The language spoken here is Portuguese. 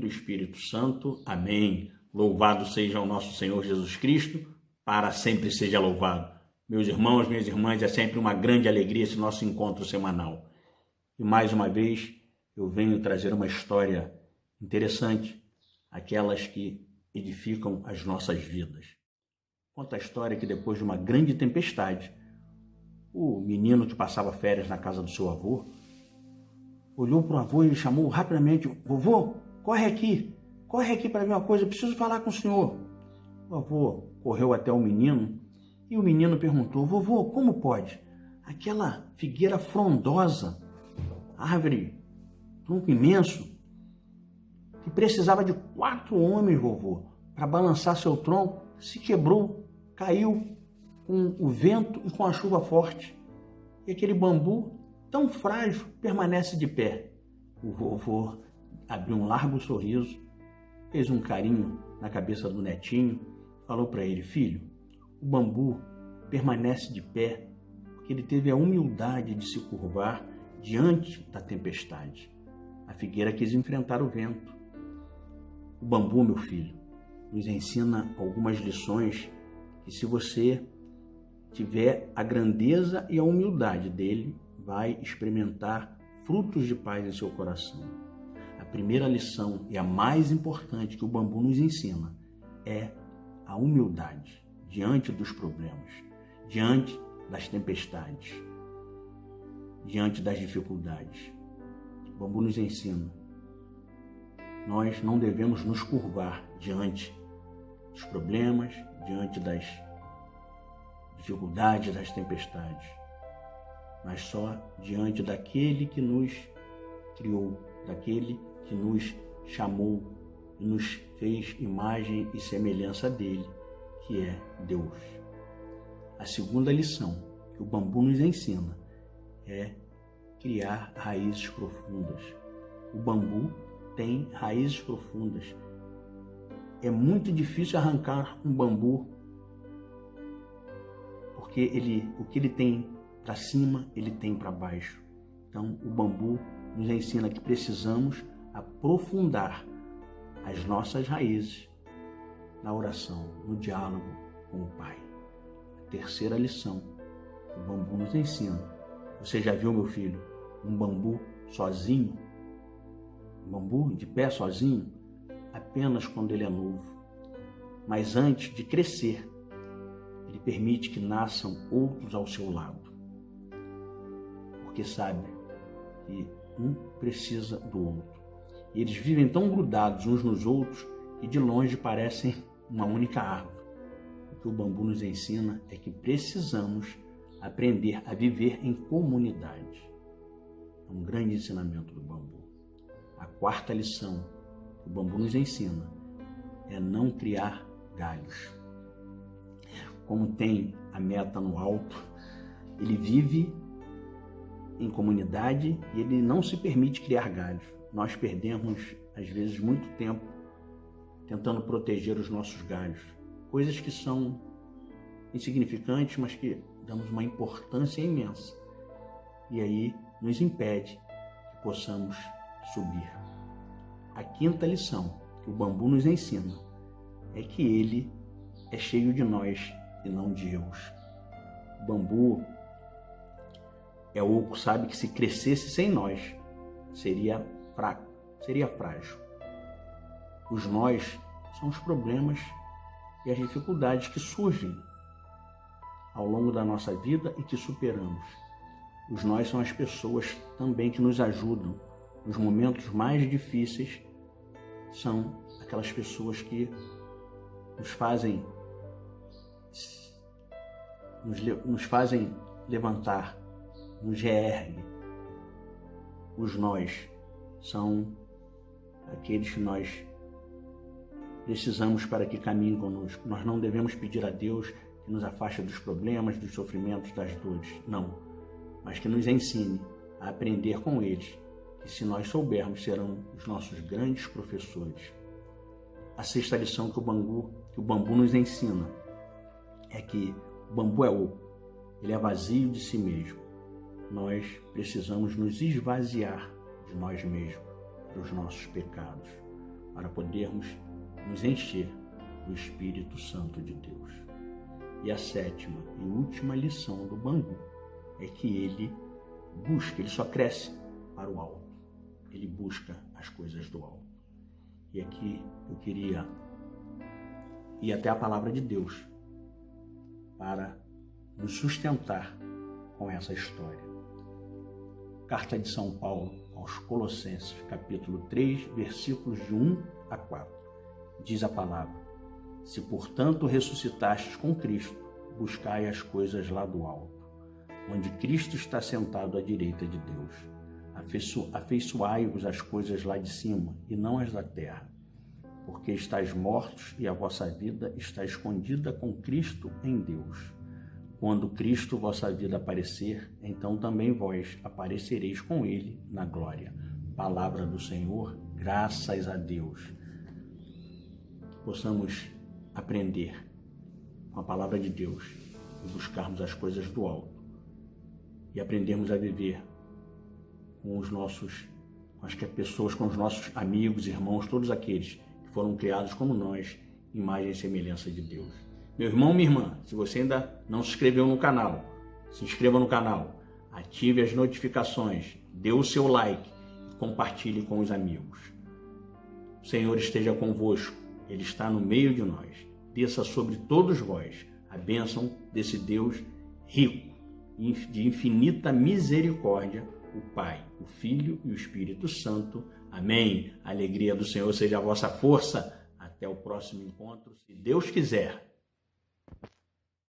do Espírito Santo. Amém. Louvado seja o nosso Senhor Jesus Cristo, para sempre seja louvado. Meus irmãos, minhas irmãs, é sempre uma grande alegria esse nosso encontro semanal. E mais uma vez eu venho trazer uma história interessante, aquelas que edificam as nossas vidas. Conta a história que depois de uma grande tempestade, o menino que passava férias na casa do seu avô olhou para o avô e chamou rapidamente: vovô, corre aqui para ver uma coisa, eu preciso falar com o senhor. O avô correu até o menino e o menino perguntou: vovô, como pode? Aquela figueira frondosa, árvore, tronco imenso, que precisava de 4 homens, vovô, para balançar seu tronco, se quebrou, caiu com o vento e com a chuva forte. E aquele bambu, tão frágil, permanece de pé. O vovô abriu um largo sorriso, fez um carinho na cabeça do netinho, falou para ele: filho, o bambu permanece de pé porque ele teve a humildade de se curvar diante da tempestade. A figueira quis enfrentar o vento. O bambu, meu filho, nos ensina algumas lições que, se você tiver a grandeza e a humildade dele, vai experimentar frutos de paz em seu coração. A primeira lição e a mais importante que o bambu nos ensina é a humildade diante dos problemas, diante das tempestades, diante das dificuldades. O bambu nos ensina: nós não devemos nos curvar diante dos problemas, diante das dificuldades, das tempestades, mas só diante daquele que nos criou, daquele que nos chamou e nos fez imagem e semelhança dele, que é Deus. A segunda lição que o bambu nos ensina é criar raízes profundas. O bambu tem raízes profundas. É muito difícil arrancar um bambu, porque o que ele tem para cima, ele tem para baixo. Então, o bambu nos ensina que precisamos aprofundar as nossas raízes na oração, no diálogo com o Pai. A terceira lição que o bambu nos ensina: você já viu, meu filho, um bambu sozinho? Um bambu de pé sozinho? Apenas quando ele é novo. Mas antes de crescer, ele permite que nasçam outros ao seu lado, porque sabe que um precisa do outro. E eles vivem tão grudados uns nos outros que de longe parecem uma única árvore. O que o bambu nos ensina é que precisamos aprender a viver em comunidade. É um grande ensinamento do bambu. A quarta lição que o bambu nos ensina é não criar galhos. Como tem a meta no alto, ele vive em comunidade e ele não se permite criar galhos. Nós perdemos, às vezes, muito tempo tentando proteger os nossos galhos. Coisas que são insignificantes, mas que damos uma importância imensa. E aí nos impede que possamos subir. A quinta lição que o bambu nos ensina é que ele é cheio de nós e não de erros. O bambu é oco, sabe que se crescesse sem nós, seria fraco, seria frágil. Os nós são os problemas e as dificuldades que surgem ao longo da nossa vida e que superamos. Os nós são as pessoas também que nos ajudam nos momentos mais difíceis, são aquelas pessoas que nos fazem levantar, nos reergue. Os nós são aqueles que nós precisamos para que caminhem conosco. Nós não devemos pedir a Deus que nos afaste dos problemas, dos sofrimentos, das dores, não, mas que nos ensine a aprender com eles, que, se nós soubermos, serão os nossos grandes professores. A sexta lição que o bambu nos ensina é que o bambu é oco, ele é vazio de si mesmo. Nós precisamos nos esvaziar de nós mesmos, dos nossos pecados. para podermos nos encher do Espírito Santo de Deus. E a sétima e última lição do bambu é que ele só cresce para o alto. Ele busca as coisas do alto. E aqui eu queria ir até a palavra de Deus para nos sustentar com essa história. Carta de São Paulo aos Colossenses, capítulo 3, versículos de 1 a 4. Diz a palavra: se portanto ressuscitastes com Cristo, buscai as coisas lá do alto, onde Cristo está sentado à direita de Deus. Afeiçoai-vos às coisas lá de cima e não as da terra, porque estáis mortos e a vossa vida está escondida com Cristo em Deus. Quando Cristo, vossa vida, aparecer, então também vós aparecereis com ele na glória. Palavra do Senhor, graças a Deus. Que possamos aprender com a palavra de Deus e buscarmos as coisas do alto e aprendermos a viver com os nossos amigos, irmãos, todos aqueles que foram criados como nós, imagem e semelhança de Deus. Meu irmão, minha irmã, se você ainda não se inscreveu no canal, se inscreva no canal, ative as notificações, dê o seu like e compartilhe com os amigos. O Senhor esteja convosco, Ele está no meio de nós. Desça sobre todos vós a bênção desse Deus rico, de infinita misericórdia, o Pai, o Filho e o Espírito Santo. Amém. A alegria do Senhor seja a vossa força. Até o próximo encontro, se Deus quiser.